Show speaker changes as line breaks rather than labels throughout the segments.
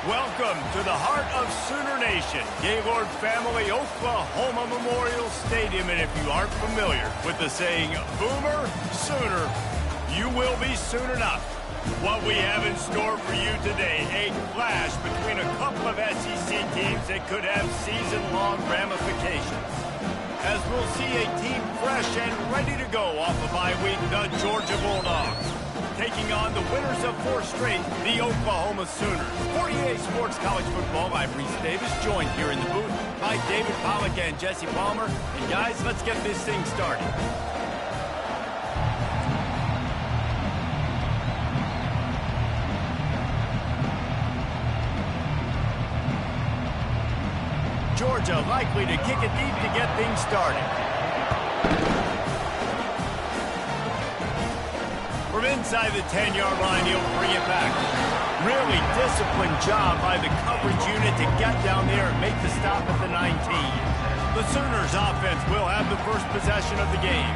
Welcome to the heart of Sooner Nation, Gaylord Family Oklahoma Memorial Stadium. And if you aren't familiar with the saying, Boomer, Sooner, you will be soon enough. What we have in store for you today, a clash between a couple of SEC teams that could have season-long ramifications. As we'll see a team fresh and ready to go off of bye week, the Georgia Bulldogs, taking on the winners of 4 straight, the Oklahoma Sooners. 48 Sports College Football, I'm Reese Davis, joined here in the booth by David Pollack and Jesse Palmer. And guys, let's get this thing started. Georgia likely to kick it deep to get things started. From inside the 10-yard line, he'll bring it back. Really disciplined job by the coverage unit to get down there and make the stop at the 19. The Sooners offense will have the first possession of the game.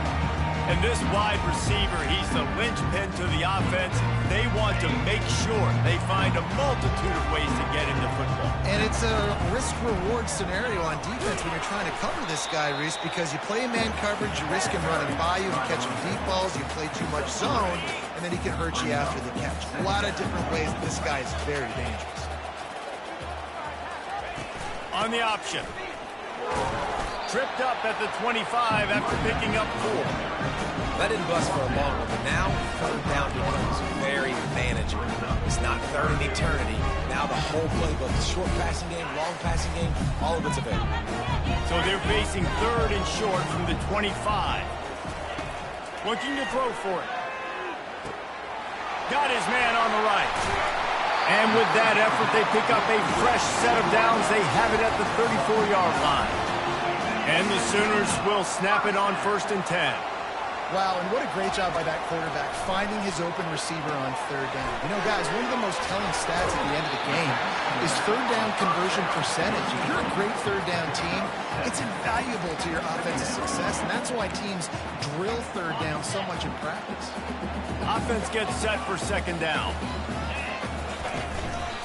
And this wide receiver, he's the linchpin to the offense. They want to make sure they find a multitude of ways to get him the football.
And it's a risk-reward scenario on defense when you're trying to cover this guy, Reese, because you play man coverage, you risk him running by you, you catch him deep balls, you play too much zone, and then he can hurt you after the catch. A lot of different ways that this guy is very dangerous.
On the option. Tripped up at the 25 after picking up 4.
That didn't bust for a long one, but now third down becomes very manageable. It's not third in eternity. Now the whole playbook, the short passing game, long passing game, all of it's available.
So they're facing third and short from the 25. Looking to throw for it. Got his man on the right. And with that effort, they pick up a fresh set of downs. They have it at the 34-yard line. And the Sooners will snap it on 1st and 10.
Wow, and what a great job by that quarterback, finding his open receiver on 3rd down. You know, guys, one of the most telling stats at the end of the game is 3rd down conversion percentage. If you're a great 3rd down team, it's invaluable to your offensive success, and that's why teams drill 3rd down so much in practice.
Offense gets set for 2nd down.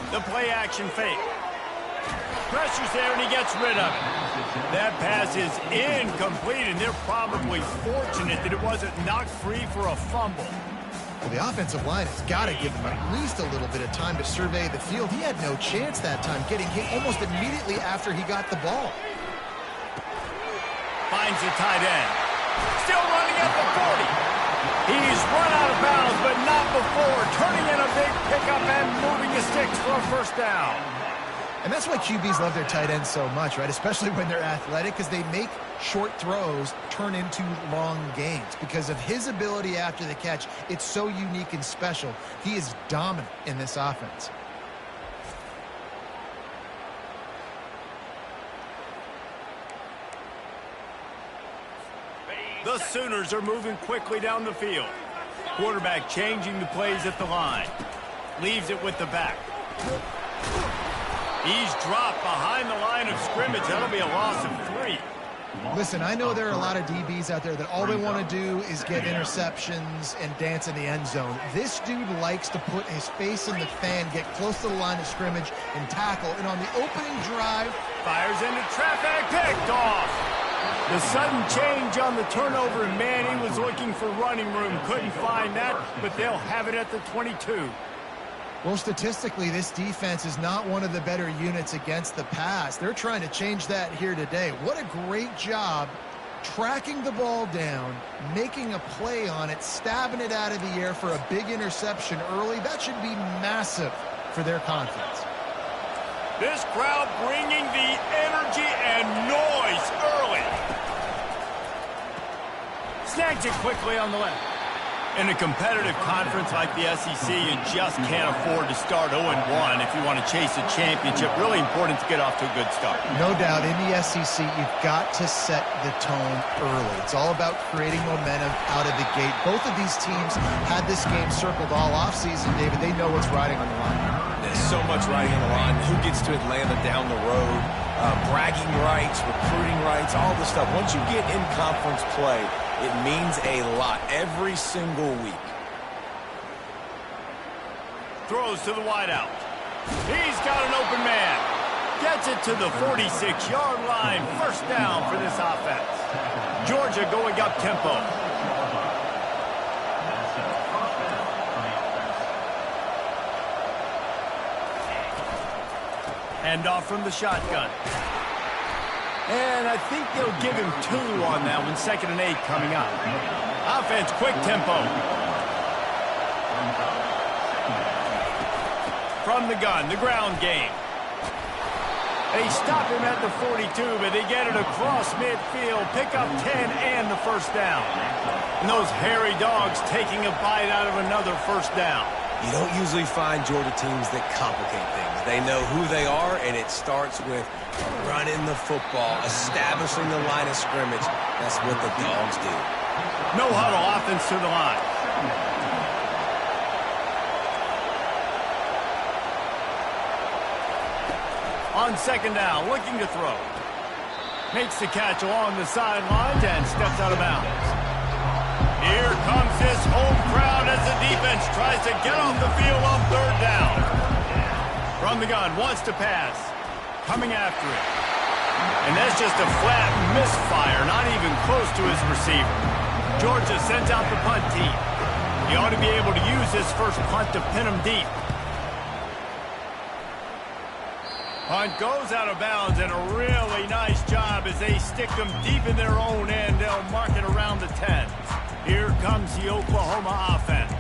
The play action fake. Pressure's there, and he gets rid of it. That pass is incomplete, and they're probably fortunate that it wasn't knocked free for a fumble.
Well, the offensive line has got to give him at least a little bit of time to survey the field. He had no chance that time, getting hit almost immediately after he got the ball.
Finds the tight end. Still running at the 40. He's run out of bounds, but not before turning in a big pickup and moving the sticks for a 1st down.
And that's why QBs love their tight ends so much, right? Especially when they're athletic, because they make short throws turn into long gains. Because of his ability after the catch, it's so unique and special. He is dominant in this offense.
The Sooners are moving quickly down the field. Quarterback changing the plays at the line. Leaves it with the back. He's dropped behind the line of scrimmage. That'll be a loss of 3.
Listen, I know there are a lot of DBs out there that all they want to do is get interceptions and dance in the end zone. This dude likes to put his face in the fan, get close to the line of scrimmage, and tackle. And on the opening drive,
fires into traffic, picked off. The sudden change on the turnover, and man, he was looking for running room. Couldn't find that, but they'll have it at the 22.
Well, statistically, this defense is not one of the better units against the pass. They're trying to change that here today. What a great job tracking the ball down, making a play on it, stabbing it out of the air for a big interception early. That should be massive for their confidence.
This crowd bringing the energy and noise early. Snags it quickly on the left. In a competitive conference like the SEC, you just can't afford to start 0-1 if you want to chase a championship. Really important to get off to a good start.
No doubt, in the SEC, you've got to set the tone early. It's all about creating momentum out of the gate. Both of these teams had this game circled all offseason, David. They know what's riding on the line.
There's so much riding on the line. Who gets to Atlanta down the road? Bragging rights, recruiting rights, all this stuff. Once you get in conference play, it means a lot every single week.
Throws to the wideout. He's got an open man. Gets it to the 46-yard line. First down for this offense. Georgia going up tempo. Hand off from the shotgun. And I think they'll give him 2 on that one. 2nd and 8 coming up. Offense, quick tempo. From the gun, the ground game. They stop him at the 42, but they get it across midfield. Pick up 10 and the first down. And those hairy dogs taking a bite out of another first down.
You don't usually find Georgia teams that complicate things. They know who they are, and it starts with running the football, establishing the line of scrimmage. That's what the dogs do.
No huddle, offense to the line. On 2nd down, looking to throw. Makes the catch along the sidelines and steps out of bounds. Here comes this home crowd as the defense tries to get off the field on 3rd down. From the gun, wants to pass. Coming after it. And that's just a flat misfire, not even close to his receiver. Georgia sends out the punt team. He ought to be able to use his first punt to pin him deep. Punt goes out of bounds, and a really nice job as they stick them deep in their own end. They'll mark it around the 10. Here comes the Oklahoma offense.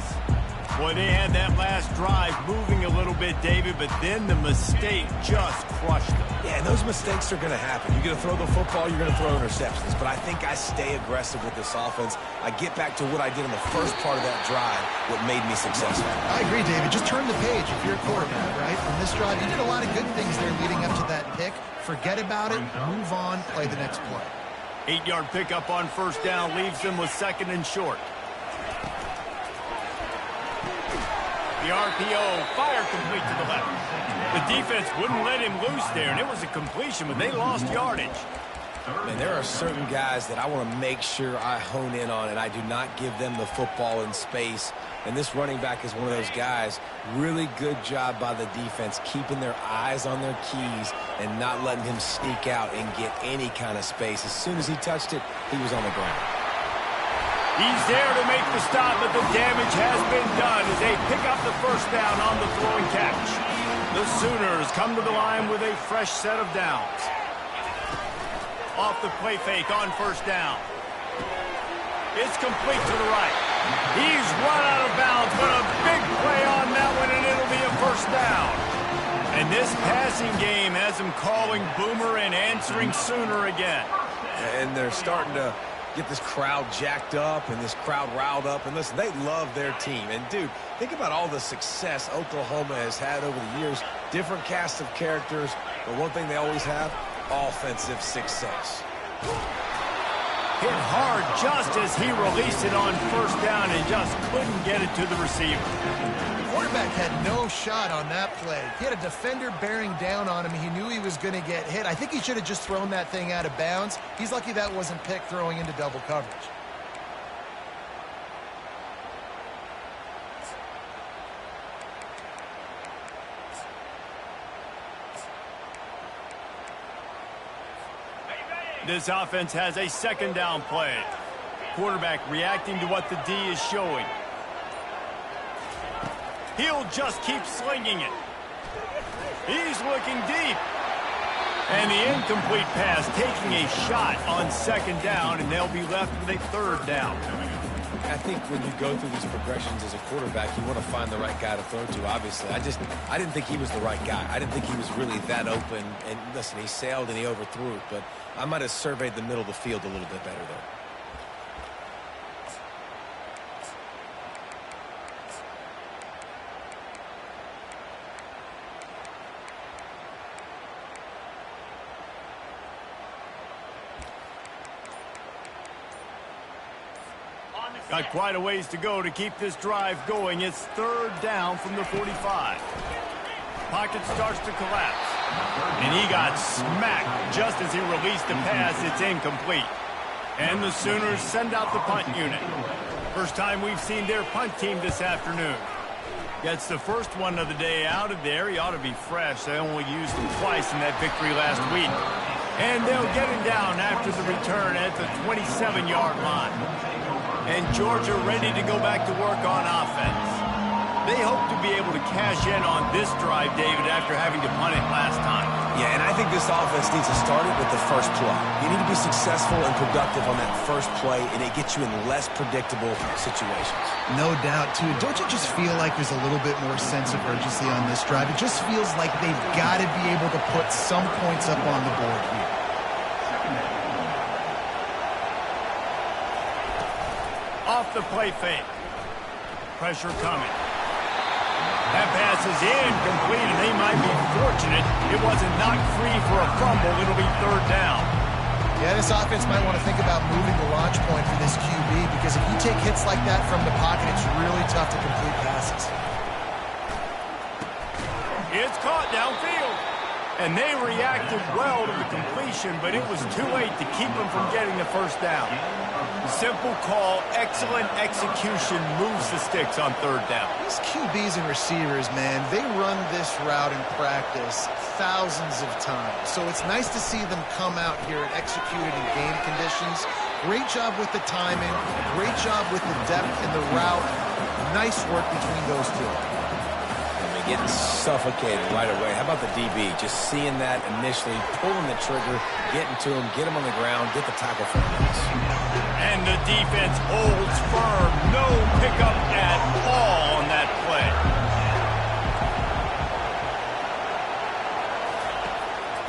Boy, they had that last drive moving a little bit, David, but then the mistake just crushed them.
Yeah, and those mistakes are going to happen. You're going to throw the football, you're going to throw interceptions. But I think I stay aggressive with this offense. I get back to what I did in the first part of that drive, what made me successful.
I agree, David. Just turn the page if you're a quarterback, right? On this drive, you did a lot of good things there leading up to that pick. Forget about it, move on, play the next play.
8-yard pickup on 1st down leaves them with 2nd and short. The RPO, fire complete to the left. The defense wouldn't let him loose there, and it was a completion, but they lost yardage.
Man, there are certain guys that I want to make sure I hone in on, and I do not give them the football in space. And this running back is one of those guys. Really good job by the defense, keeping their eyes on their keys and not letting him sneak out and get any kind of space. As soon as he touched it, he was on the ground.
He's there to make the stop, but the damage has been done as they pick up the first down on the throwing catch. The Sooners come to the line with a fresh set of downs. Off the play fake on 1st down. It's complete to the right. He's run out of bounds, but a big play on that one, and it'll be a first down. And this passing game has him calling Boomer and answering Sooner again.
And they're starting to get this crowd jacked up and this crowd riled up. And listen, they love their team. And, dude, think about all the success Oklahoma has had over the years. Different cast of characters, but one thing they always have, offensive success.
Hit hard just as he released it on 1st down and just couldn't get it to the receiver.
The quarterback had no shot on that play. He had a defender bearing down on him. He knew he was going to get hit. I think he should have just thrown that thing out of bounds. He's lucky that wasn't picked throwing into double coverage.
This offense has a 2nd down play. Quarterback reacting to what the D is showing. He'll just keep slinging it. He's looking deep. And the incomplete pass taking a shot on 2nd down, and they'll be left with a 3rd down.
I think when you go through these progressions as a quarterback, you want to find the right guy to throw to, obviously. I didn't think he was the right guy. I didn't think he was really that open. And listen, he sailed and he overthrew it, but I might have surveyed the middle of the field a little bit better there.
Got quite a ways to go to keep this drive going. It's 3rd down from the 45. Pocket starts to collapse. And he got smacked just as he released the pass. It's incomplete. And the Sooners send out the punt unit. First time we've seen their punt team this afternoon. Gets the first one of the day out of there. He ought to be fresh. They only used him twice in that victory last week. And they'll get him down after the return at the 27-yard line. And Georgia ready to go back to work on offense. They hope to be able to cash in on this drive, David, after having to punt it last time.
Yeah, and I think this offense needs to start it with the first play. You need to be successful and productive on that first play, and it gets you in less predictable situations.
No doubt, too. Don't you just feel like there's a little bit more sense of urgency on this drive? It just feels like they've got to be able to put some points up on the board here.
Off the play fake. Pressure coming. That pass is incomplete, and they might be fortunate it wasn't knocked free for a fumble. It'll be third down.
Yeah, this offense might want to think about moving the launch point for this QB, because if you take hits like that from the pocket, it's really tough to complete passes.
It's caught downfield. And they reacted well to the completion, but it was too late to keep them from getting the first down. Simple call, excellent execution, moves the sticks on third down.
These QBs and receivers, man, they run this route in practice thousands of times. So it's nice to see them come out here and execute it in game conditions. Great job with the timing, great job with the depth in the route. Nice work between those two.
Getting suffocated right away. How about the DB? Just seeing that initially, pulling the trigger, getting to him, get him on the ground, get the tackle for him.
And the defense holds firm. No pickup at all on that play.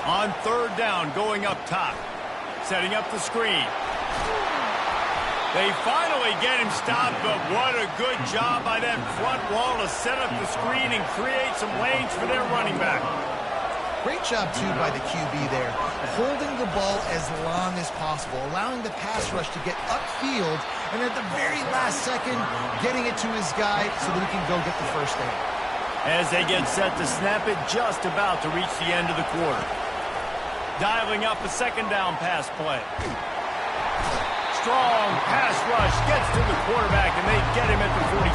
On third down, going up top. Setting up the screen. They finally get him stopped, but what a good job by that front wall to set up the screen and create some lanes for their running back.
Great job, too, by the QB there, holding the ball as long as possible, allowing the pass rush to get upfield, and at the very last second, getting it to his guy so that he can go get the first down.
As they get set to snap it, just about to reach the end of the quarter. Dialing up a second down pass play. Strong pass rush gets to the quarterback, and they get him at the 46.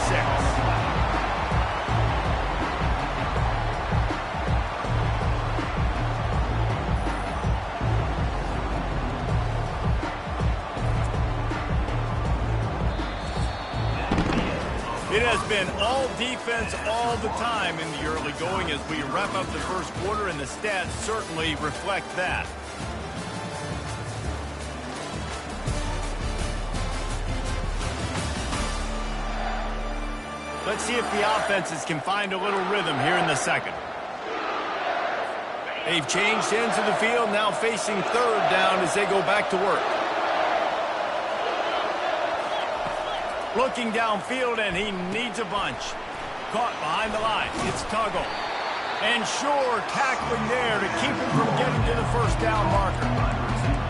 It has been all defense all the time in the early going as we wrap up the first quarter, and the stats certainly reflect that. Let's see if the offenses can find a little rhythm here in the second. They've changed ends of the field, now facing third down as they go back to work. Looking downfield, and he needs a bunch. Caught behind the line. It's Tuggle. And sure, tackling there to keep him from getting to the first down marker.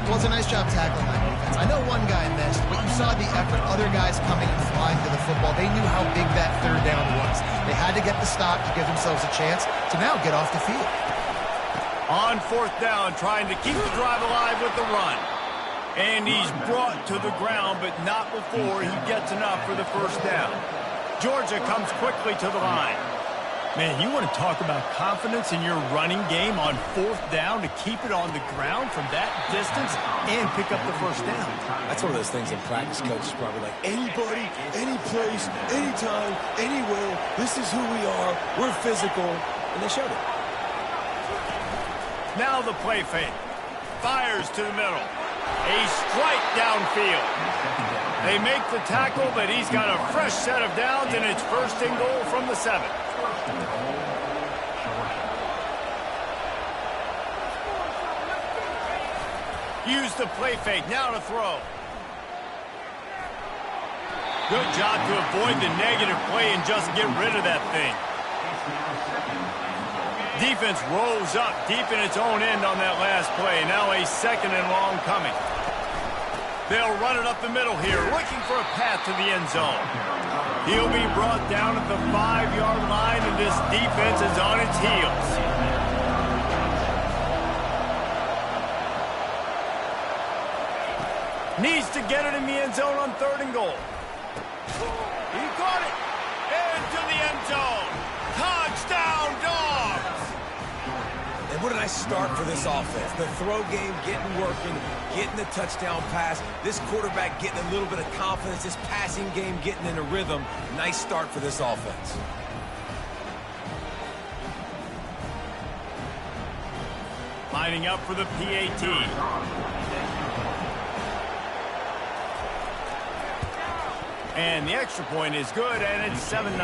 Well, it's a nice job tackling that defense. I know one guy missed, but you saw the effort. Other guys coming and flying to the football. They knew how big that third down was. They had to get the stop to give themselves a chance to now get off the field.
On fourth down, trying to keep the drive alive with the run. And he's brought to the ground, but not before he gets enough for the first down. Georgia comes quickly to the line. Man, you want to talk about confidence in your running game on fourth down to keep it on the ground from that distance and pick up the first down.
That's one of those things in practice, coach is probably like, anybody, any place, anytime, anywhere, this is who we are, we're physical, and they showed it.
Now the play fake. Fires to the middle. A strike downfield. They make the tackle, but he's got a fresh set of downs, and it's first and goal from the 7. Use the play fake, now to throw. Good job to avoid the negative play and just get rid of that thing. Defense rose up deep in its own end on that last play. Now a second and long coming. They'll run it up the middle here, looking for a path to the end zone. He'll be brought down at the 5-yard line, and this defense is on its heels. Needs to get it in the end zone on third and goal. He caught it. Into the end zone.
nice start for this offense. The throw game getting working, getting the touchdown pass. This quarterback getting a little bit of confidence. This passing game getting in a rhythm. Nice start for this offense.
Lining up for the PAT. And the extra point is good, and it's 7-0.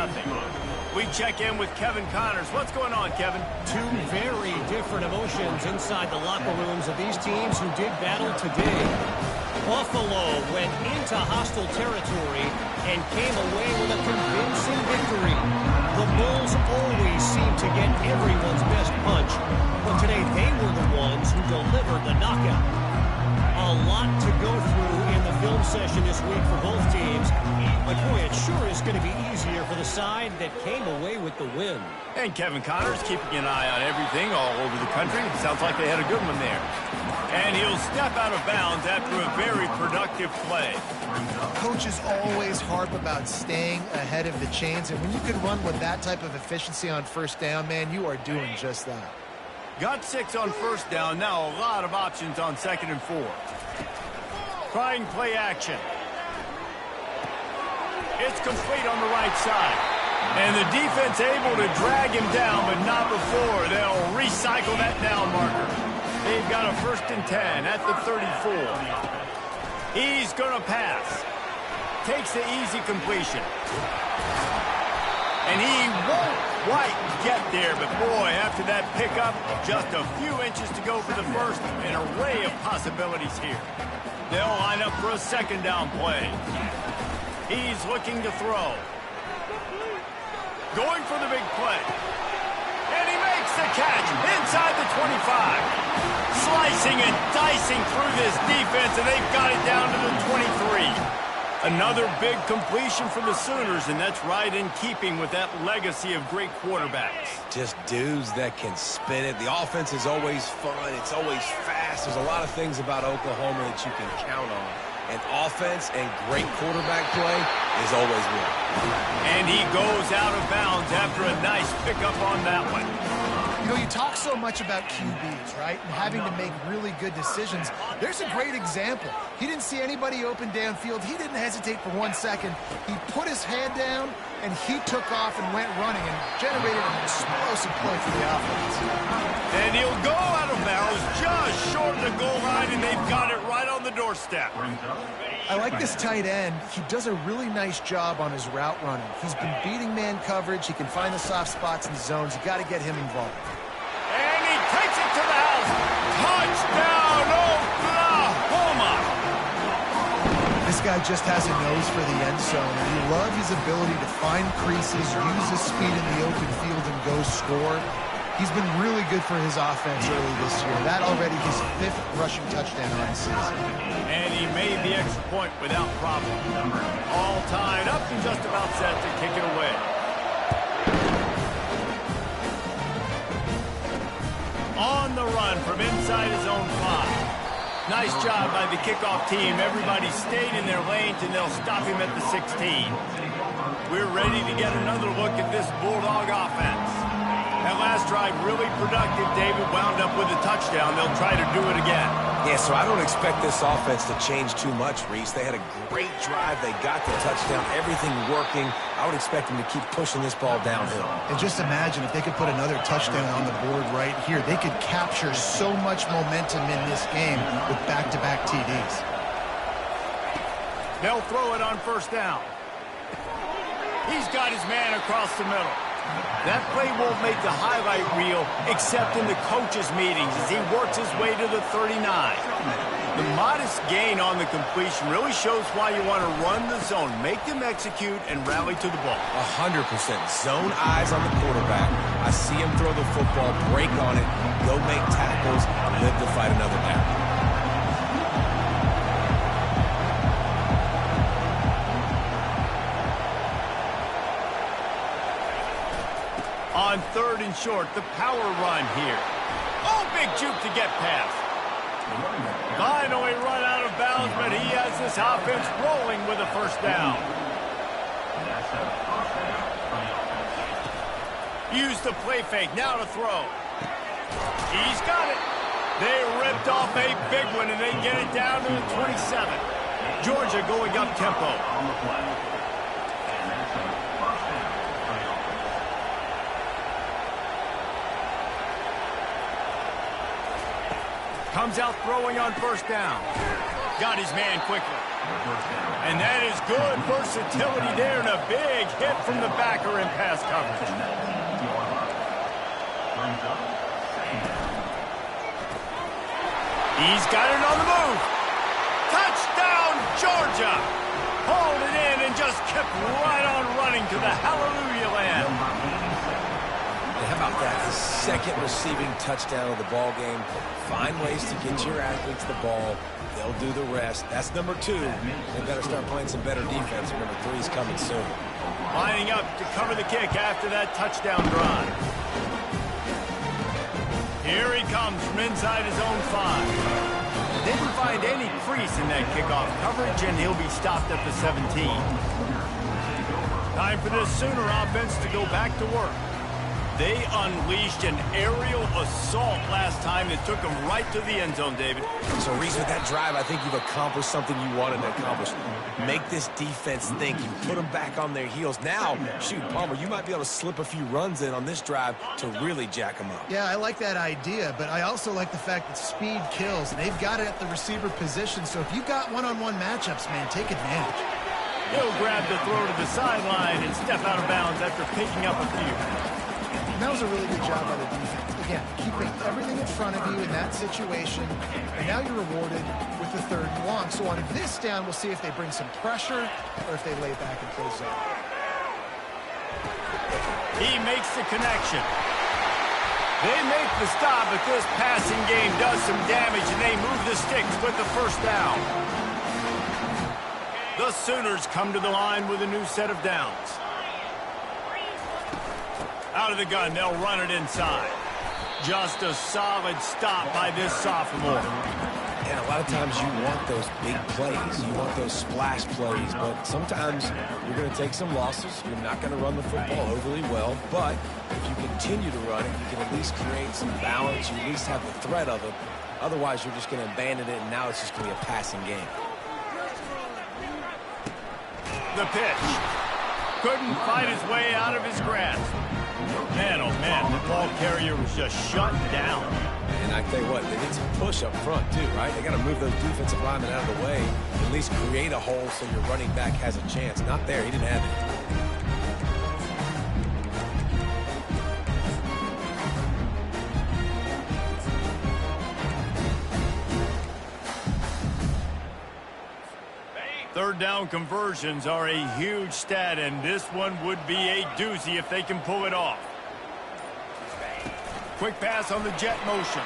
We check in with Kevin Connors. What's going on, Kevin?
Two very different emotions inside the locker rooms of these teams who did battle today. Buffalo went into hostile territory and came away with a convincing victory. The Bulls always seem to get everyone's best punch, but today they were the ones who delivered the knockout. A lot to go through in the film session this week for both teams. But boy, it sure is going to be easier for the side that came away with the win.
And Kevin Connors keeping an eye on everything all over the country. Sounds like they had a good one there. And he'll step out of bounds after a very productive play.
Coaches always harp about staying ahead of the chains, and when you can run with that type of efficiency on first down, man, you are doing just that.
Got 6 on first down. Now a lot of options on 2nd and 4. Trying play action. It's complete on the right side. And the defense able to drag him down, but not before. They'll recycle that down marker. They've got a 1st and 10 at the 34. He's going to pass. Takes the easy completion. And he won't quite get there, but boy, after that pickup, just a few inches to go for the first. An array of possibilities here. They'll line up for a 2nd down play. He's looking to throw. Going for the big play. And he makes the catch inside the 25. Slicing and dicing through this defense, and they've got it down to the 23. Another big completion for the Sooners, and that's right in keeping with that legacy of great quarterbacks.
Just dudes that can spin it. The offense is always fun. It's always fast. There's a lot of things about Oklahoma that you can count on. And offense and great quarterback play is always one.
And he goes out of bounds after a nice pickup on that one.
You know, you talk so much about QBs, right? And having to make really good decisions. There's a great example. He didn't see anybody open downfield. He didn't hesitate for 1 second. He put his head down, and he took off and went running and generated an explosive play for the offense.
And he'll go out of bounds just short of the goal line, and they've got it right on the doorstep.
I like this tight end. He does a really nice job on his route running. He's been beating man coverage. He can find the soft spots in the zones. You got to get him involved.
And he takes it to the house. Touchdown, Oklahoma!
This guy just has a nose for the end zone, and you love his ability to find creases, use his speed in the open field, and go score. He's been really good for his offense early this year. That already his 5th rushing touchdown on the season.
And he made the extra point without problem. All tied up and just about set to kick it away. On the run from inside his own 5. Nice job by the kickoff team. Everybody stayed in their lanes, and they'll stop him at the 16. We're ready to get another look at this Bulldog offense. That last drive really productive. David wound up with a touchdown. They'll try to do it again.
Yeah, so I don't expect this offense to change too much, Reese. They had a great drive. They got the touchdown. Everything working. I would expect them to keep pushing this ball downhill.
And just imagine if they could put another touchdown on the board right here. They could capture so much momentum in this game with back-to-back TDs.
They'll throw it on 1st down. He's got his man across the middle. That play won't make the highlight reel except in the coaches' meetings as he works his way to the 39. The modest gain on the completion really shows why you want to run the zone, make them execute, and rally to the ball.
100%. Zone eyes on the quarterback. I see him throw the football, break on it, go make tackles, and live to fight another down.
On 3rd and short, the power run here. Oh, big juke to get past. Finally run out of bounds, but he has this offense rolling with a 1st down. Use the play fake, now to throw. He's got it. They ripped off a big one, and they get it down to the 27. Georgia going up tempo. Comes out throwing on first down. Got his man quickly. And that is good versatility there, and a big hit from the backer in pass coverage. He's got it on the move. Touchdown, Georgia. Hauled it in and just kept right on running to the hallelujah land.
How about that? His second receiving touchdown of the ball game. Find ways to get your athletes the ball. They'll do the rest. That's number 2. They better start playing some better defense. Number 3 is coming soon.
Lining up to cover the kick after that touchdown drive. Here he comes from inside his own 5. Didn't find any crease in that kickoff coverage, and he'll be stopped at the 17. Time for this Sooner offense to go back to work. They unleashed an aerial assault last time that took them right to the end zone, David.
So, Reese, with that drive, I think you've accomplished something you wanted to accomplish. Make this defense think. You put them back on their heels. Now, shoot, Palmer, you might be able to slip a few runs in on this drive to really jack them up.
Yeah, I like that idea, but I also like the fact that speed kills, and they've got it at the receiver position. So if you've got one-on-one matchups, man, take advantage.
He'll grab the throw to the sideline and step out of bounds after picking up a few.
And that was a really good job by the defense. Again, keeping everything in front of you in that situation, and now you're rewarded with the 3rd and long. So on this down, we'll see if they bring some pressure or if they lay back and play zone.
He makes the connection. They make the stop, but this passing game does some damage, and they move the sticks with the first down. The Sooners come to the line with a new set of downs. Out of the gun, they'll run it inside. Just a solid stop by this sophomore.
And a lot of times you want those big plays. You want those splash plays. But sometimes you're going to take some losses. You're not going to run the football overly well. But if you continue to run it, you can at least create some balance. You at least have the threat of it. Otherwise, you're just going to abandon it, and now it's just going to be a passing game.
The pitch. Couldn't fight his way out of his grasp. Man, oh man, the ball carrier was just shut down.
And I tell you what, they need some push up front too, right? They got to move those defensive linemen out of the way, at least create a hole so your running back has a chance. Not there, he didn't have
it. Third down conversions are a huge stat, and this one would be a doozy if they can pull it off. Quick pass on the jet motion.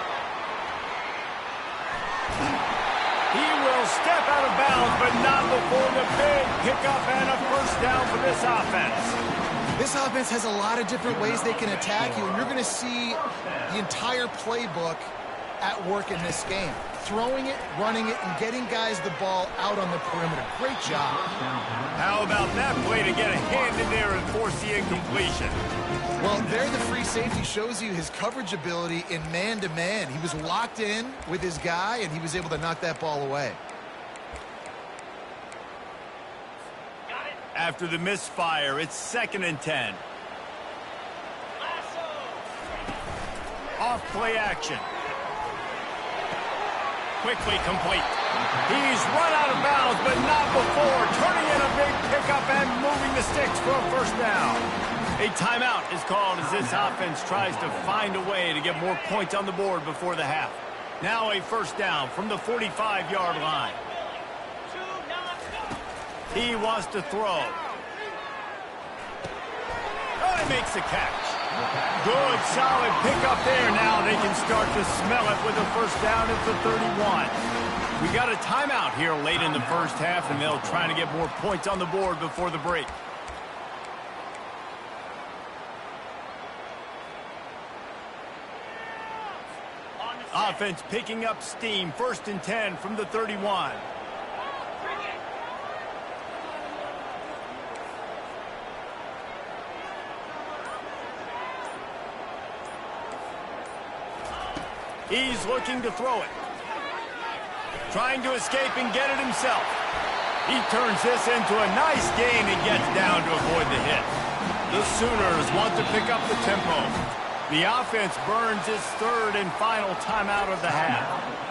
He will step out of bounds, but not before the big pickup and a first down for this offense.
This offense has a lot of different ways they can attack you, and you're going to see the entire playbook at work in this game. Throwing it, running it, and getting guys the ball out on the perimeter. Great job.
How about that play to get a hand in there and force the incompletion?
Well, there the free safety shows you his coverage ability in man-to-man. He was locked in with his guy, and he was able to knock that ball away.
After the misfire, it's 2nd and 10. Off play action. Quickly complete. He's run out of bounds, but not before turning in a big pickup and moving the sticks for a first down. A timeout is called as this offense tries to find a way to get more points on the board before the half. Now a first down from the 45-yard line. He wants to throw. Oh, he makes the catch. Good, solid pickup there. Now they can start to smell it with a first down at the 31. We got a timeout here late in the first half, and they'll try to get more points on the board before the break. Offense picking up steam. 1st and 10 from the 31. He's looking to throw it. Trying to escape and get it himself. He turns this into a nice gain and gets down to avoid the hit. The Sooners want to pick up the tempo. The offense burns its third and final timeout of the half.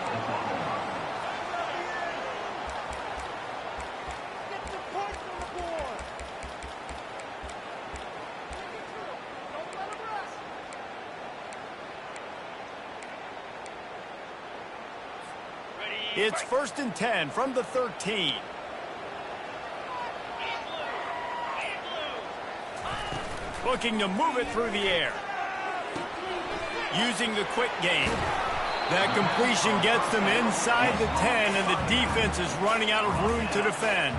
It's 1st and 10 from the 13. Looking to move it through the air. Using the quick game. That completion gets them inside the 10, and the defense is running out of room to defend.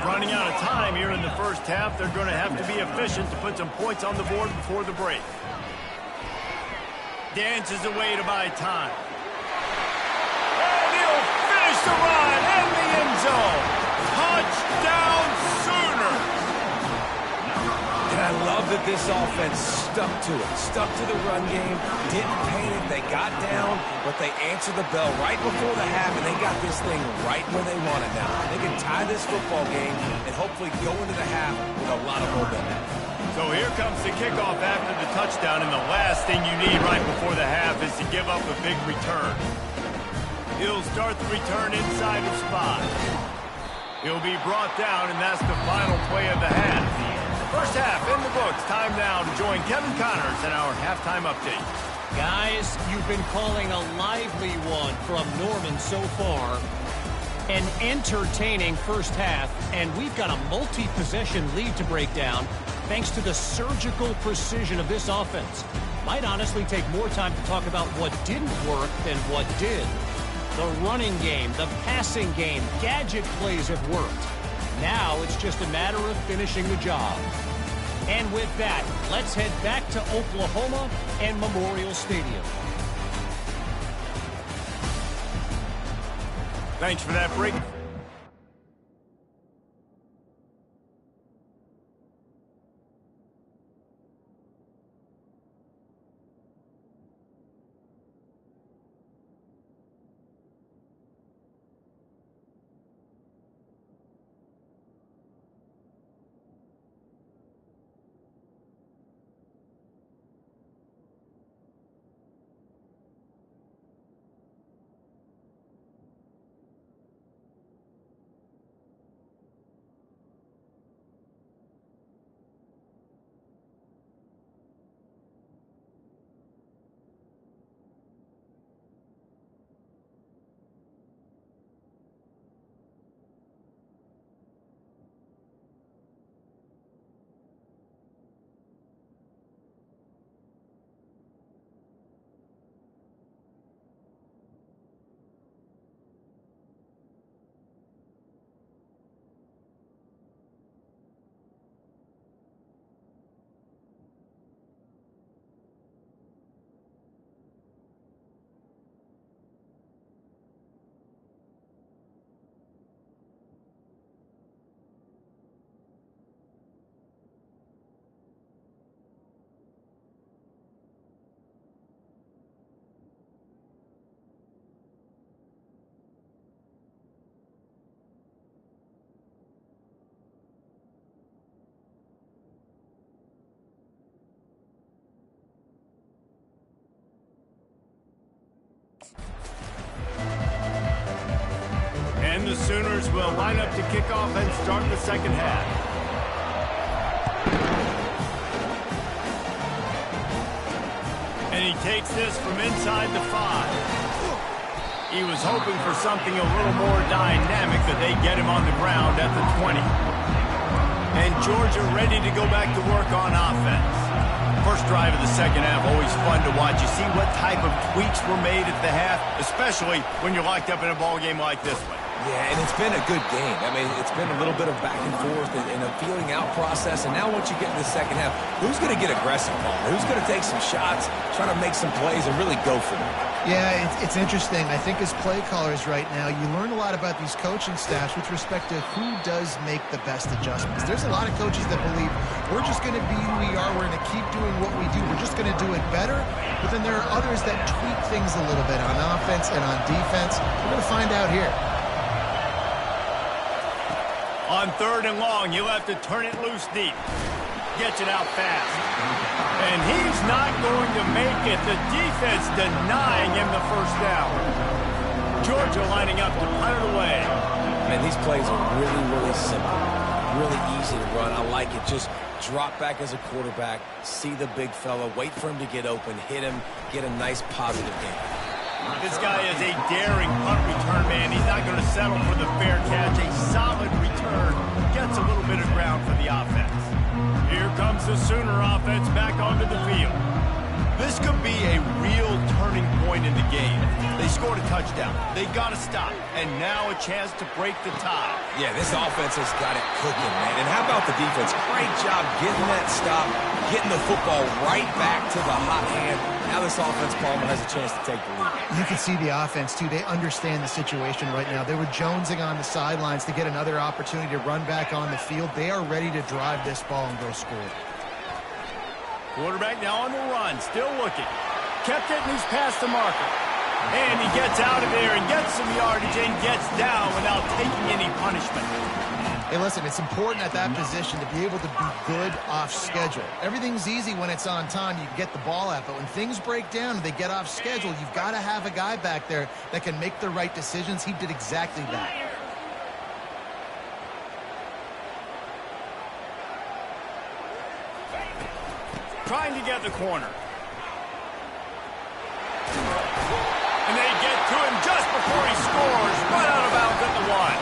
Running out of time here in the first half. They're going to have to be efficient to put some points on the board before the break. Dances away to buy time. The run in the end zone. Touchdown Sooners.
And I love that this offense stuck to it. Stuck to the run game. Didn't panic. They got down, but they answered the bell right before the half, and they got this thing right where they want it now. They can tie this football game and hopefully go into the half with a lot of momentum.
So here comes the kickoff after the touchdown, and the last thing you need right before the half is to give up a big return. He'll start the return inside the spot. He'll be brought down, and that's the final play of the half. First half in the books. Time now to join Kevin Connors in our halftime update.
Guys, you've been calling a lively one from Norman so far. An entertaining first half, and we've got a multi-possession lead to break down thanks to the surgical precision of this offense. Might honestly take more time to talk about what didn't work than what did. The running game, the passing game, gadget plays have worked. Now it's just a matter of finishing the job. And with that, let's head back to Oklahoma and Memorial Stadium.
Thanks for that break. And the Sooners will line up to kick off and start the second half. And he takes this from inside the 5. He was hoping for something a little more dynamic, that they get him on the ground at the 20. And Georgia ready to go back to work on offense. First drive of the second half, always fun to watch. You see what type of tweaks were made at the half, especially when you're locked up in a ball game like this one.
Yeah, and it's been a good game. I mean, it's been a little bit of back and forth and a feeling out process. And now once you get in the second half, who's going to get aggressive, Paul? Who's going to take some shots, try to make some plays, and really go for it?
Yeah, it's interesting. I think as play callers right now, you learn a lot about these coaching staffs with respect to who does make the best adjustments. There's a lot of coaches that believe we're just going to be who we are. We're going to keep doing what we do. We're just going to do it better. But then there are others that tweak things a little bit on offense and on defense. We're going to find out here.
On 3rd and long, you'll have to turn it loose deep. Gets it out fast. And he's not going to make it. The defense denying him the first down. Georgia lining up to punt it away.
Man, these plays are really, really simple. Really easy to run. I like it. Just drop back as a quarterback, see the big fella, wait for him to get open, hit him, get a nice positive game.
This guy is a daring punt return man. He's not going to settle for the fair catch. A solid return. Gets a little bit of ground for the offense. Here comes the Sooner offense back onto the field. This could be a real turning point in the game. They scored a touchdown. They got to stop. And now a chance to break the tie.
Yeah, this offense has got it cooking, man. And how about the defense? Great job getting that stop, getting the football right back to the hot hand. Now this offense, Palmer, has a chance to take the lead.
You can see the offense, too. They understand the situation right now. They were jonesing on the sidelines to get another opportunity to run back on the field. They are ready to drive this ball and go score.
Quarterback now on the run, still looking. Kept it, and he's past the marker. And he gets out of there and gets some yardage and gets down without taking any punishment.
Hey, listen, it's important at that position to be able to be good off schedule. Everything's easy when it's on time. You can get the ball out. But when things break down and they get off schedule, you've got to have a guy back there that can make the right decisions. He did exactly that.
Trying to get the corner. And they get to him just before he scores. Right out of bounds at the 1.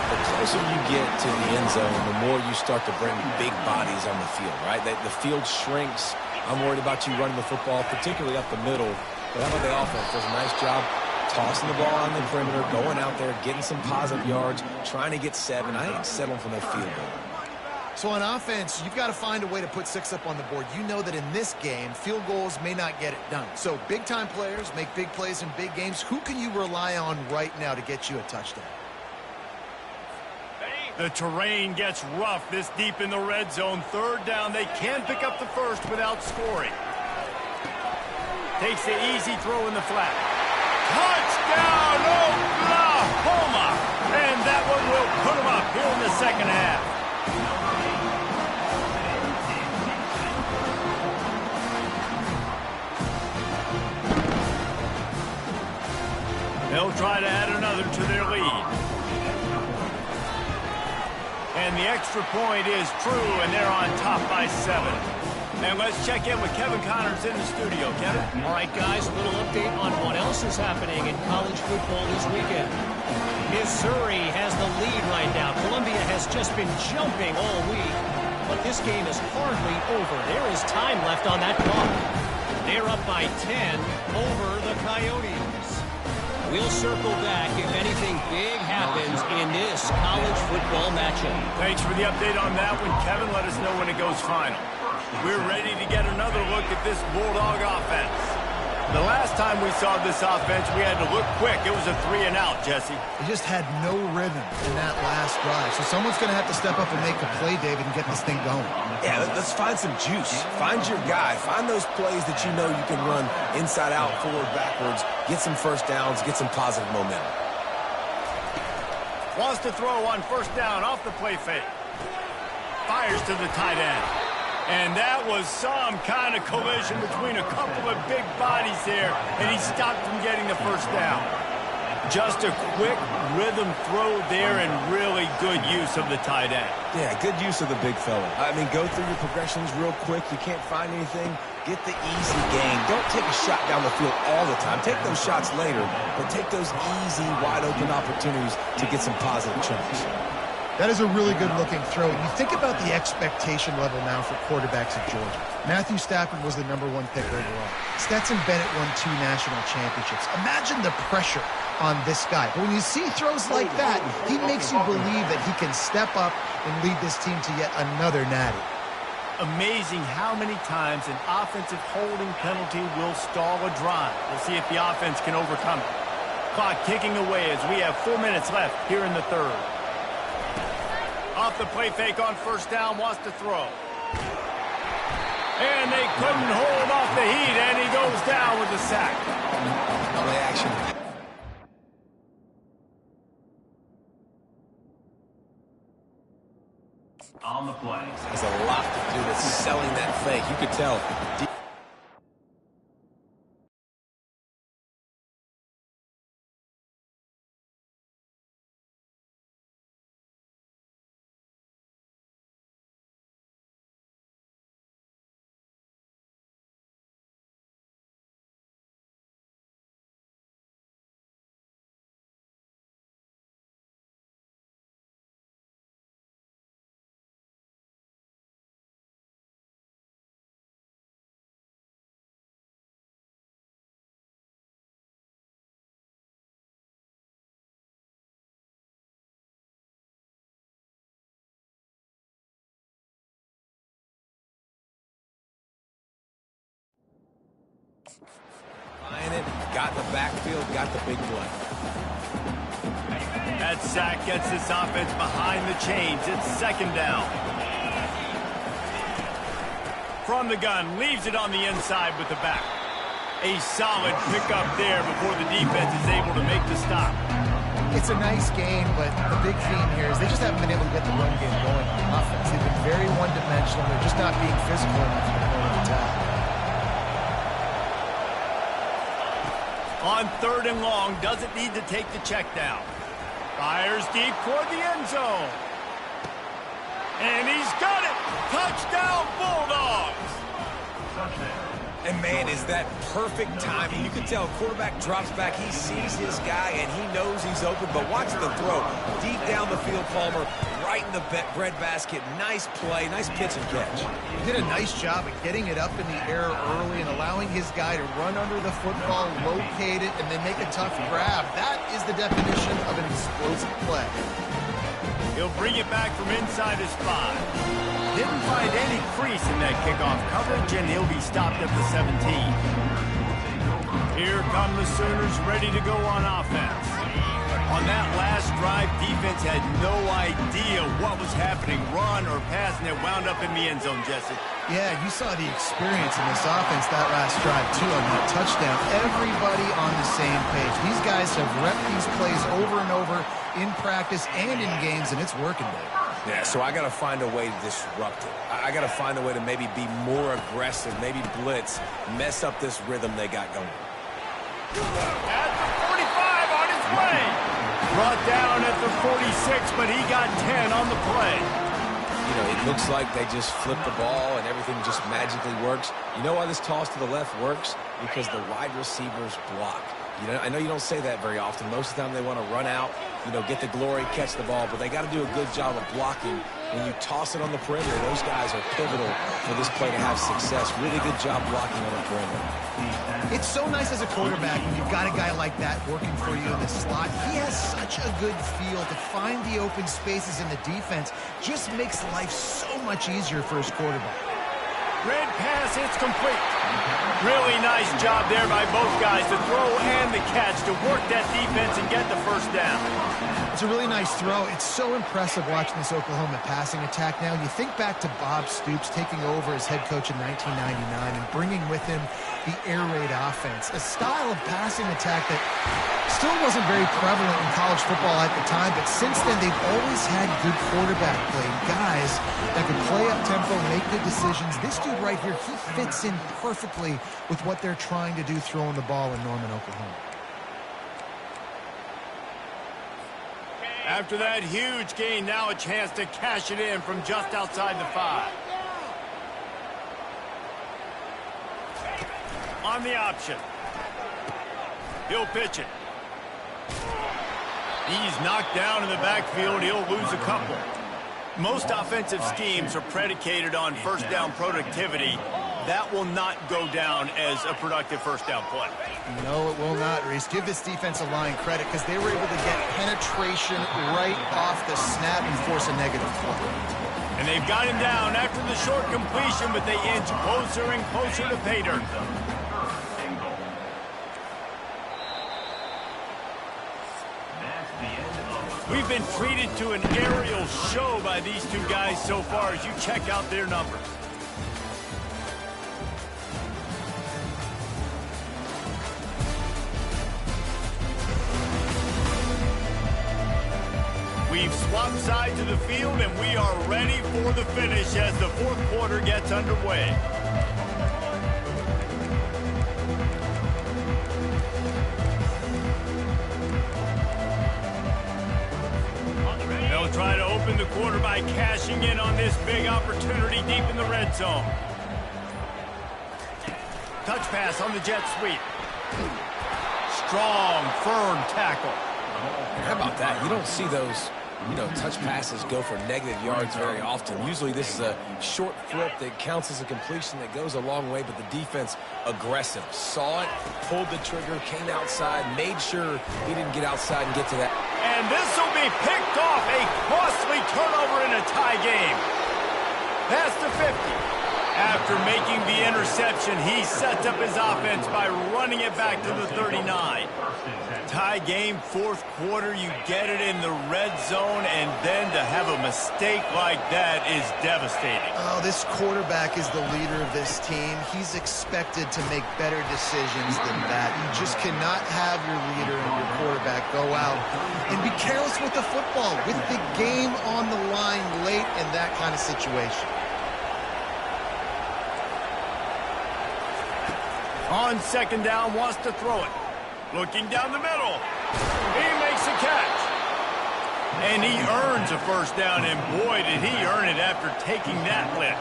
The closer you get to the end zone, the more you start to bring big bodies on the field, right? The field shrinks. I'm worried about you running the football, particularly up the middle. But how about the offense? Does a nice job tossing the ball on the perimeter, going out there, getting some positive yards, trying to get 7. I ain't settling for no field goal.
So on offense, you've got to find a way to put 6 up on the board. You know that in this game, field goals may not get it done. So big-time players make big plays in big games. Who can you rely on right now to get you a touchdown?
The terrain gets rough this deep in the red zone. 3rd down. They can pick up the first without scoring. Takes the easy throw in the flat. Touchdown, Oklahoma! And that one will put them up here in the second half. They'll try to add another to their lead. And the extra point is true, and they're on top by 7. And let's check in with Kevin Connors in the studio. Kevin?
All right, guys, a little update on what else is happening in college football this weekend. Missouri has the lead right now. Columbia has just been jumping all week, but this game is hardly over. There is time left on that clock. They're up by 10 over the Coyotes. We'll circle back if anything big happens in this college football matchup.
Thanks for the update on that one, Kevin. Let us know when it goes final. We're ready to get another look at this Bulldog offense. The last time we saw this offense, we had to look quick. It was a 3-and-out, Jesse.
They just had no rhythm in that last drive. So someone's going to have to step up and make a play, David, and get this thing going.
Yeah, let's find some juice. Find your guy. Find those plays that you know you can run inside out, forward, backwards, get some first downs, get some positive momentum.
Wants to throw on 1st down off the play fake. Fires to the tight end. And that was some kind of collision between a couple of big bodies there, and he stopped from getting the 1st down. Just a quick rhythm throw there and really good use of the tight end.
Yeah, good use of the big fella. I mean, go through your progressions real quick. You can't find anything. Get the easy gain. Don't take a shot down the field all the time. Take those shots later, but take those easy, wide-open opportunities to get some positive chunks.
That is a really good-looking throw. You think about the expectation level now for quarterbacks at Georgia. Matthew Stafford was the #1 pick overall. Stetson Bennett won 2 national championships. Imagine the pressure on this guy. But when you see throws like that, he makes you believe that he can step up and lead this team to yet another natty.
Amazing how many times an offensive holding penalty will stall a drive. We'll see if the offense can overcome it. Clock ticking away as we have 4 minutes left here in the third. Off the play fake on first down, wants to throw. And they couldn't hold off the heat, and he goes down with the sack.
Play action.
On the play.
Has a lot to do with selling that fake. You could tell. Got the backfield, got the big play.
That sack gets this offense behind the chains. It's second down. From the gun, leaves it on the inside with the back. A solid pickup there before the defense is able to make the stop.
It's a nice game, but the big theme here is they just haven't been able to get the run game going on offense. They've been very one-dimensional. They're just not being physical enough to go to attack.
On third and long, doesn't need to take the check down. Fires deep toward the end zone. And he's got it! Touchdown, Bulldogs!
And man, is that perfect timing. You can tell quarterback drops back, he sees his guy, and he knows he's open, but watch the throw. Deep down the field, Palmer, right in the breadbasket. Nice play, nice pitch and catch.
He did a nice job of getting it up in the air early and allowing his guy to run under the football, locate it, and then make a tough grab. That is the definition of an explosive play.
He'll bring it back from inside his 5. Didn't find any crease in that kickoff coverage, and he'll be stopped at the 17. Here come the Sooners ready to go on offense. On that last drive, defense had no idea what was happening, run or pass, and it wound up in the end zone, Jesse.
Yeah, you saw the experience in this offense that last drive, too, on that touchdown. Everybody on the same page. These guys have repped these plays over and over in practice and in games, and it's working, Dave.
Yeah, so I got to find a way to disrupt it. I got to find a way to maybe be more aggressive, maybe blitz, mess up this rhythm they got going.
At the 45 on his way. Brought down at the 46, but he got 10 on the play.
You know, it looks like they just flip the ball and everything just magically works. You know why this toss to the left works? Because the wide receivers block. You know, I know you don't say that very often. Most of the time they want to run out, you know, get the glory, catch the ball, but they got to do a good job of blocking. When you toss it on the perimeter, those guys are pivotal for this play to have success. Really good job blocking on the perimeter.
It's so nice as a quarterback when you've got a guy like that working for you in the slot. He has such a good feel to find the open spaces in the defense. Just makes life so much easier for his quarterback.
Red pass, it's complete. Really nice job there by both guys to throw and the catch to work that defense and get the first down.
It's a really nice throw. It's so impressive watching this Oklahoma passing attack now. You think back to Bob Stoops taking over as head coach in 1999 and bringing with him the air raid offense, a style of passing attack that still wasn't very prevalent in college football at the time, but since then they've always had good quarterback play, guys that could play up tempo, make good decisions. This dude right here, he fits in perfectly with what they're trying to do throwing the ball in Norman, Oklahoma.
After that huge gain, now a chance to cash it in from just outside the 5. On the option. He'll pitch it. He's knocked down in the backfield. He'll lose a couple. Most offensive schemes are predicated on first down productivity. that will not go down as a productive first down play.
No, it will not, Reese. Give this defensive line credit because they were able to get penetration right off the snap and force a negative play.
And they've got him down after the short completion, but they inch closer and closer to pay dirt. We've been treated to an aerial show by these two guys so far as you check out their numbers. We've swapped sides of the field, and we are ready for the finish as the fourth quarter gets underway. They'll try to open the quarter by cashing in on this big opportunity deep in the red zone. Touch pass on the jet sweep. Strong, firm tackle.
How about that? You don't see those, touch passes go for negative yards very often. Usually this is a short flip that counts as a completion that goes a long way, but the defense aggressive. Saw it, pulled the trigger, came outside, made sure he didn't get outside and get to that.
And this will be picked off, a costly turnover in a tie game. Past the 50. After making the interception, he sets up his offense by running it back to the 39. Tie game, fourth quarter, you get it in the red zone, and then to have a mistake like that is devastating.
Oh, this quarterback is the leader of this team. He's expected to make better decisions than that. You just cannot have your leader and your quarterback go out and be careless with the football, with the game on the line late in that kind of situation.
On second down, wants to throw it. Looking down the middle. He makes a catch. And he earns a first down, and boy, did he earn it after taking that lick.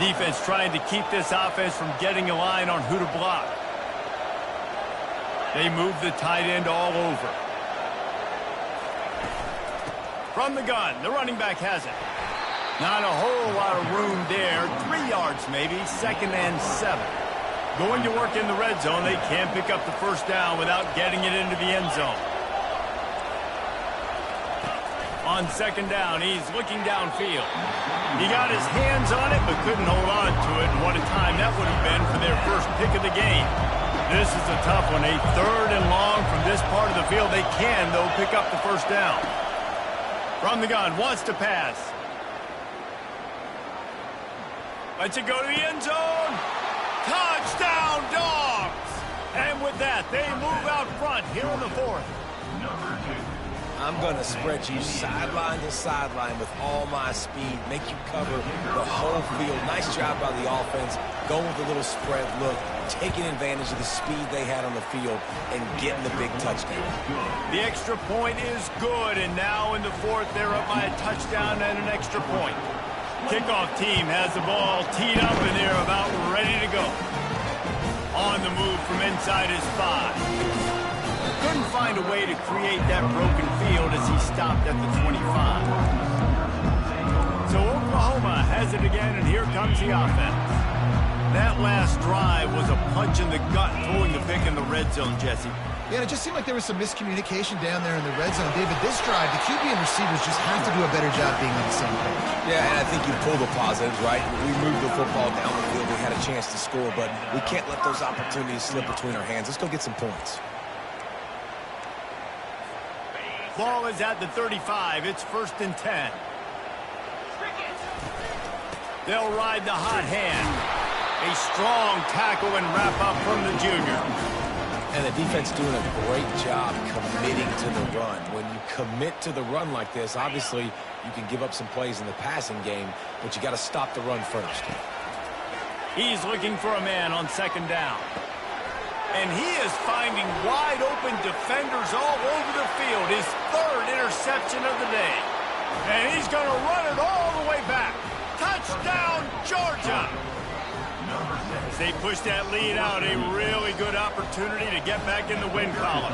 Defense trying to keep this offense from getting a line on who to block. They move the tight end all over. From the gun, the running back has it. Not a whole lot of room there. 3 yards maybe, 2nd and 7. Going to work in the red zone. They can't pick up the first down without getting it into the end zone. On second down, he's looking downfield. He got his hands on it, but couldn't hold on to it. And what a time that would have been for their first pick of the game. This is a tough one. A 3rd and long from this part of the field. They can, though, pick up the first down. From the gun, wants to pass. Lets it go to the end zone. Touchdown, Dogs! And with that, they move out front here in the fourth.
I'm going to spread you sideline to sideline with all my speed, make you cover the whole field. Nice job by the offense, going with a little spread look, taking advantage of the speed they had on the field, and getting the big touchdown.
The extra point is good, and now in the fourth, they're up by a touchdown and an extra point. Kickoff team has the ball teed up, and they're about ready to go. On the move from inside his 5. Couldn't find a way to create that broken field as he stopped at the 25. So Oklahoma has it again, and here comes the offense. That last drive was a punch in the gut, throwing the pick in the red zone, Jesse.
Yeah, it just seemed like there was some miscommunication down there in the red zone. David, this drive, the QB and receivers just have to do a better job being on the same page.
Yeah, and I think you pull the positives, right? We moved the football down the field. We had a chance to score, but we can't let those opportunities slip between our hands. Let's go get some points.
Ball is at the 35. It's 1st and 10. They'll ride the hot hand. A strong tackle and wrap up from the junior.
And the defense doing a great job committing to the run. When you commit to the run like this, obviously you can give up some plays in the passing game, but you got to stop the run first.
He's looking for a man on second down. And he is finding wide open defenders all over the field. His 3rd interception of the day. And he's going to run it all the way back. Touchdown, Georgia! They push that lead out. A really good opportunity to get back in the win column.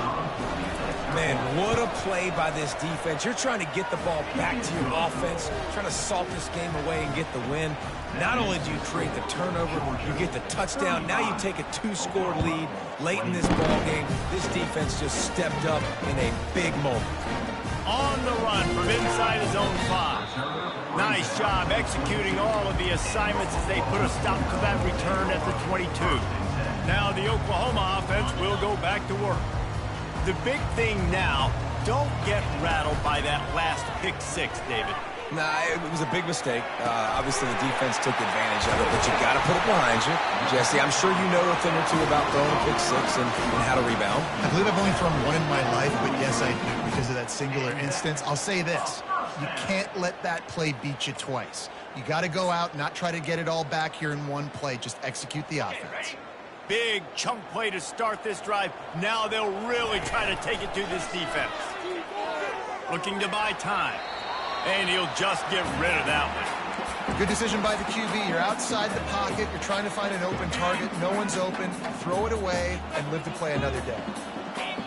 Man, what a play by this defense. You're trying to get the ball back to your offense, trying to salt this game away and get the win. Not only do you create the turnover, you get the touchdown. Now you take a 2-score lead late in this ball game. This defense just stepped up in a big moment.
On the run from inside his own 5. Nice job executing all of the assignments as they put a stop to that return at the 22. Now the Oklahoma offense will go back to work. The big thing now, don't get rattled by that last pick-6, David.
Nah, it was a big mistake. Obviously, the defense took advantage of it, but you got to put it behind you. Jesse, I'm sure you know a thing or two about throwing a pick-6 and how to rebound.
I believe I've only thrown one in my life, but yes, I do because of that singular instance. I'll say this. You can't let that play beat you twice. You got to go out, not try to get it all back here in one play. Just execute the offense.
Big chunk play to start this drive. Now they'll really try to take it to this defense. Looking to buy time. And he'll just get rid of that one.
Good decision by the QB. You're outside the pocket. You're trying to find an open target. No one's open. Throw it away and live to play another day.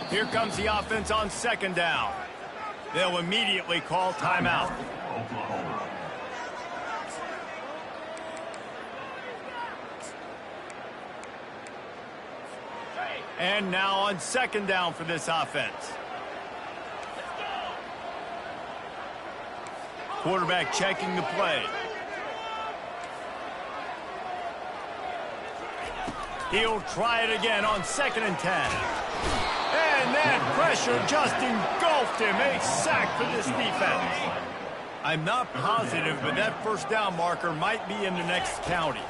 Here comes the offense on 2nd down. They'll immediately call timeout. And now on 2nd down for this offense. Quarterback checking the play. He'll try it again on 2nd and 10. And that pressure just engulfed him. A sack for this defense. I'm not positive, but that 1st down marker might be in the next county.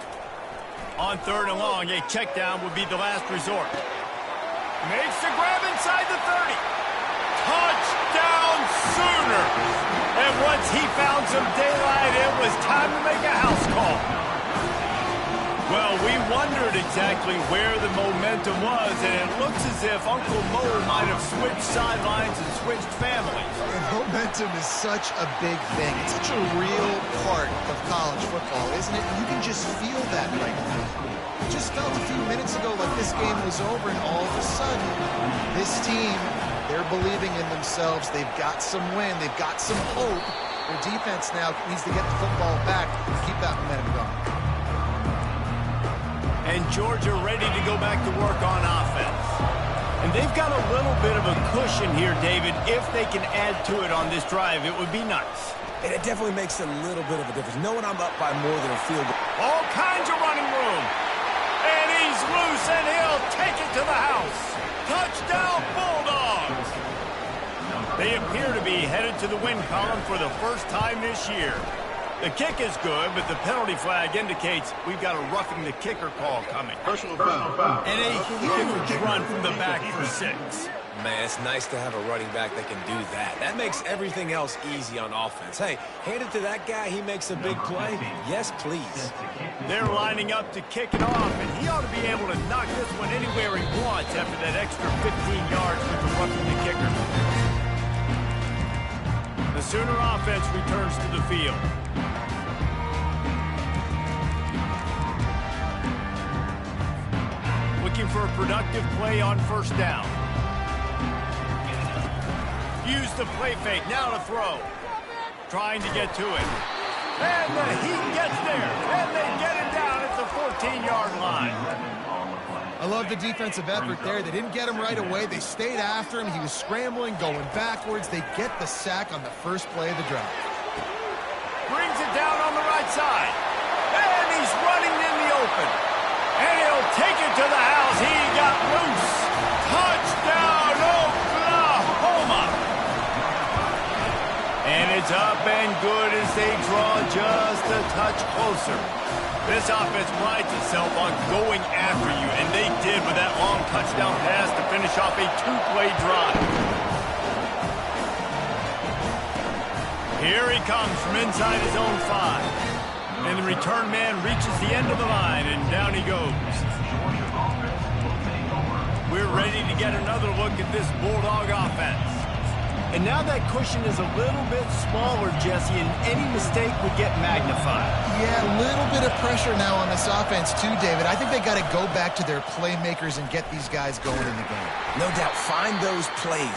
On 3rd and long, a check down would be the last resort. Makes the grab inside the 30. Touchdown Sooners! And once he found some daylight, it was time to make a house call. Well, we wondered exactly where the momentum was, and it looks as if Uncle Mo might have switched sidelines and switched families.
And momentum is such a big thing. It's such a real part of college football, isn't it? You can just feel that right now. It just felt a few minutes ago like this game was over, and all of a sudden, this team, they're believing in themselves. They've got some wind. They've got some hope. Their defense now needs to get the football back and keep that momentum going.
And Georgia ready to go back to work on offense. And they've got a little bit of a cushion here, David. If they can add to it on this drive, it would be nice.
And it definitely makes a little bit of a difference. Knowing I'm up by more than a field goal.
All kinds of running room. And he's loose, and he'll take it to the house. Touchdown, Bulldogs! They appear to be headed to the win column for the first time this year. The kick is good, but the penalty flag indicates we've got a roughing the kicker call coming.
Personal foul.
And a huge run from the back for 6.
Man, it's nice to have a running back that can do that. That makes everything else easy on offense. Hey, hand it to that guy. He makes a big play. Yes, please.
They're lining up to kick it off, and he ought to be able to knock this one anywhere he wants after that extra 15 yards with the roughing the kicker. The Sooner offense returns to the field. Looking for a productive play on 1st down. Use the play fake, now to throw. Trying to get to it. And the Heat gets there, and they get him down at the 14-yard line.
I love the defensive effort there. They didn't get him right away. They stayed after him. He was scrambling, going backwards. They get the sack on the first play of the drive.
Brings it down on the right side. And he's running in the open. And he'll take it to the house. He got loose. Touchdown, Oklahoma. And it's up and good as they draw just a touch closer. This offense prides itself on going after you, and they did with that long touchdown pass to finish off a 2-play drive. Here he comes from inside his own 5. And the return man reaches the end of the line, and down he goes. We're ready to get another look at this Bulldog offense. And now that cushion is a little bit smaller, Jesse, and any mistake would get magnified.
Yeah, a little bit of pressure now on this offense too, David. I think they got to go back to their playmakers and get these guys going in the game.
No doubt. Find those plays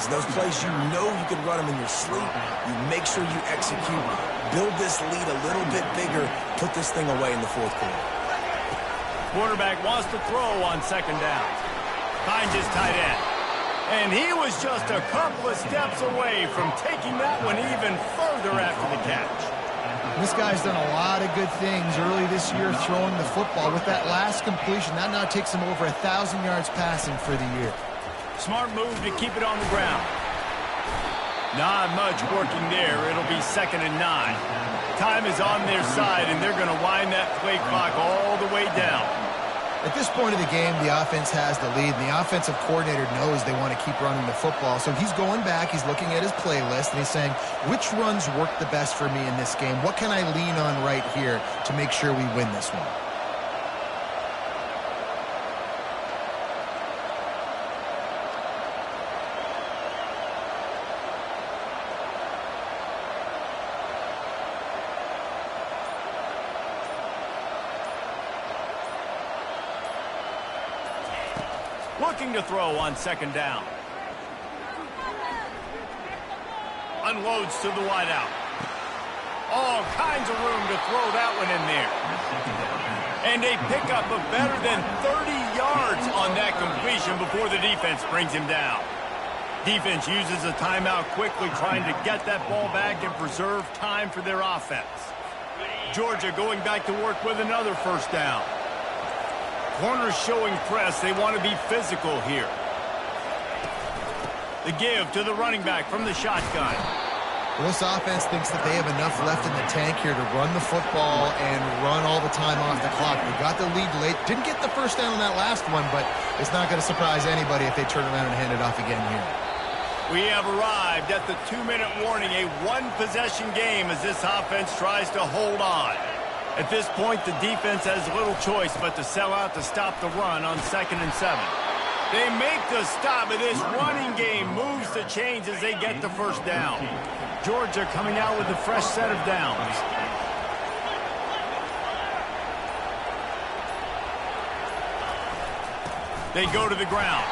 you know you can run them in your sleep. You make sure you execute. Build this lead a little bit bigger. Put this thing away in the fourth quarter.
Quarterback wants to throw on second down. Finds his tight end. And he was just a couple of steps away from taking that one even further after the catch.
This guy's done a lot of good things early this year throwing the football. With that last completion, that now takes him over 1,000 yards passing for the year.
Smart move to keep it on the ground. Not much working there. It'll be 2nd and 9. Time is on their side, and they're going to wind that play clock all the way down.
At this point of the game, the offense has the lead, and the offensive coordinator knows they want to keep running the football. So he's going back, he's looking at his playlist, and he's saying, which runs work the best for me in this game? What can I lean on right here to make sure we win this one?
Looking to throw on second down. Unloads to the wideout. All kinds of room to throw that one in there. And a pickup of better than 30 yards on that completion before the defense brings him down. Defense uses a timeout quickly, trying to get that ball back and preserve time for their offense. Georgia going back to work with another first down. Corners showing press. They want to be physical here. The give to the running back from the shotgun.
Well, this offense thinks that they have enough left in the tank here to run the football and run all the time off the clock. They got the lead late. Didn't get the first down on that last one, but it's not going to surprise anybody if they turn around and hand it off again here.
We have arrived at the 2-minute warning, a one-possession game as this offense tries to hold on. At this point, the defense has little choice but to sell out to stop the run on 2nd and 7. They make the stop, and this running game moves the chains as they get the first down. Georgia coming out with a fresh set of downs. They go to the ground,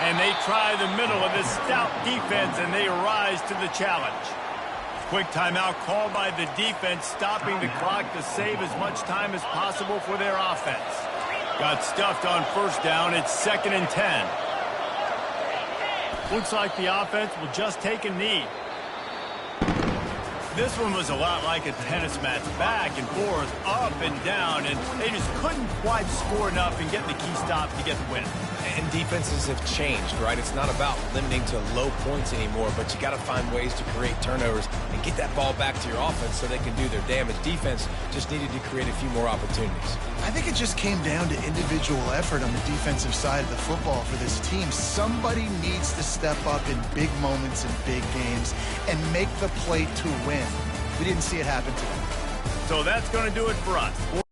and they try the middle of this stout defense, and they rise to the challenge. Quick timeout called by the defense, stopping the clock to save as much time as possible for their offense. Got stuffed on first down. It's 2nd and 10. Looks like the offense will just take a knee. This one was a lot like a tennis match, back and forth, up and down, and they just couldn't quite score enough and get the key stop to get the win.
And defenses have changed, right? It's not about limiting to low points anymore, but you got to find ways to create turnovers and get that ball back to your offense so they can do their damage. Defense just needed to create a few more opportunities.
I think it just came down to individual effort on the defensive side of the football for this team. Somebody needs to step up in big moments and big games and make the play to win. We didn't see it happen today.
So that's going to do it for us.